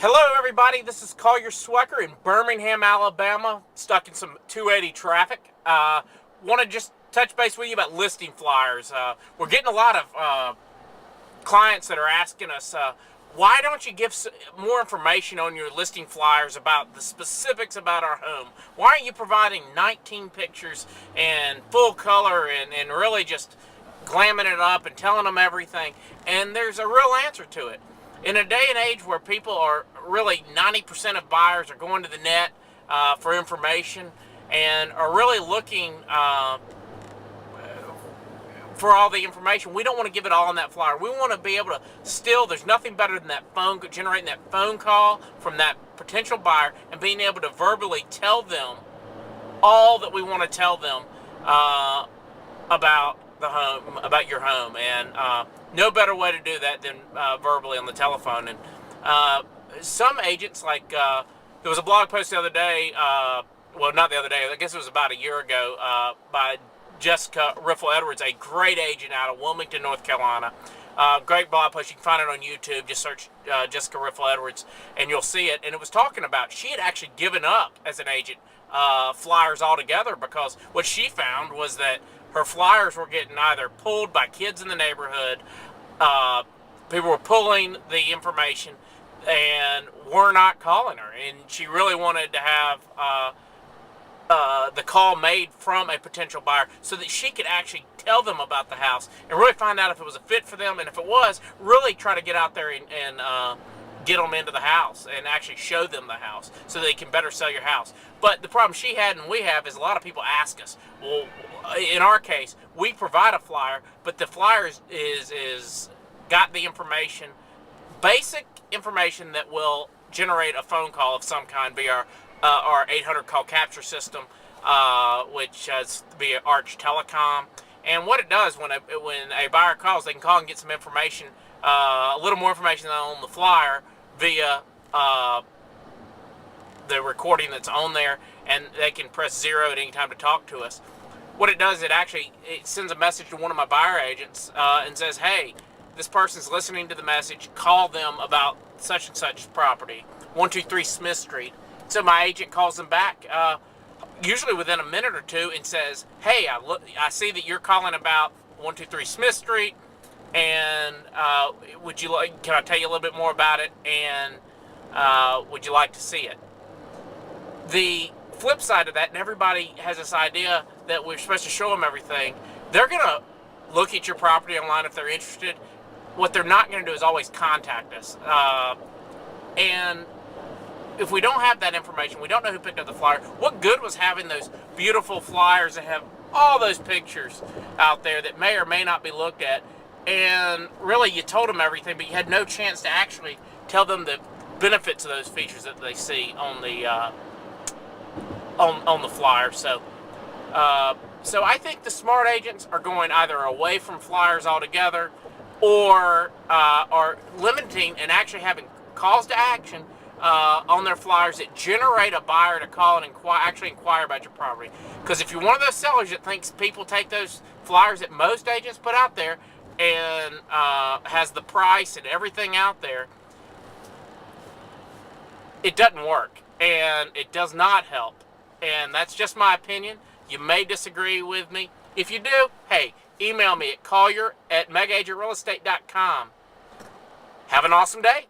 Hello everybody, this is Collier Swecker in Birmingham, Alabama, stuck in some 280 traffic. Want to just touch base with you about listing flyers. We're getting a lot of clients that are asking us, why don't you give more information on your listing flyers about the specifics about our home? Why aren't you providing 19 pictures and full color and really just glamming it up and telling them everything? And there's a real answer to it. In a day and age where people are really 90% of buyers are going to the net for information and are really looking for all the information, we don't want to give it all in that flyer. We want to be able to there's nothing better than that generating that phone call from that potential buyer and being able to verbally tell them all that we want to tell them about the home, about your home, and no better way to do that than verbally on the telephone. And some agents, like there was a blog post the other day, well, not the other day, I guess it was about a year ago, by Jessica Riffle Edwards, a great agent out of Wilmington, North Carolina. Great blog post. You can find it on YouTube. Just search Jessica Riffle Edwards and you'll see it. And it was talking about she had actually given up as an agent flyers altogether, because what she found was that her flyers were getting either pulled by kids in the neighborhood, people were pulling the information and were not calling her. And she really wanted to have the call made from a potential buyer so that she could actually tell them about the house and really find out if it was a fit for them. And if it was, really try to get out there and get them into the house and actually show them the house so they can better sell your house. But the problem she had and we have is a lot of people ask us, well, in our case, we provide a flyer, but the flyer is got the information, basic information that will generate a phone call of some kind via our 800 call capture system, which is via Arch Telecom. And what it does when a buyer calls, they can call and get some information, a little more information than on the flyer via the recording that's on there, and they can press 0 at any time to talk to us. What it does, it sends a message to one of my buyer agents and says, hey, this person's listening to the message, call them about such and such property, 123 Smith Street. So my agent calls them back, usually within a minute or two, and says, hey, I see that you're calling about 123 Smith Street, and can I tell you a little bit more about it, and would you like to see it? The flip side of that, and everybody has this idea that we're supposed to show them everything, they're going to look at your property online if they're interested. What they're not going to do is always contact us. And if we don't have that information, we don't know who picked up the flyer, what good was having those beautiful flyers that have all those pictures out there that may or may not be looked at? And really, you told them everything, but you had no chance to actually tell them the benefits of those features that they see on the on the flyer. So I think the smart agents are going either away from flyers altogether, or are limiting and actually having calls to action on their flyers that generate a buyer to call and inquire about your property. Because if you're one of those sellers that thinks people take those flyers that most agents put out there and has the price and everything out there, it doesn't work and it does not help. And that's just my opinion. You may disagree with me. If you do, hey, email me at collier@megaagentrealestate.com. Have an awesome day.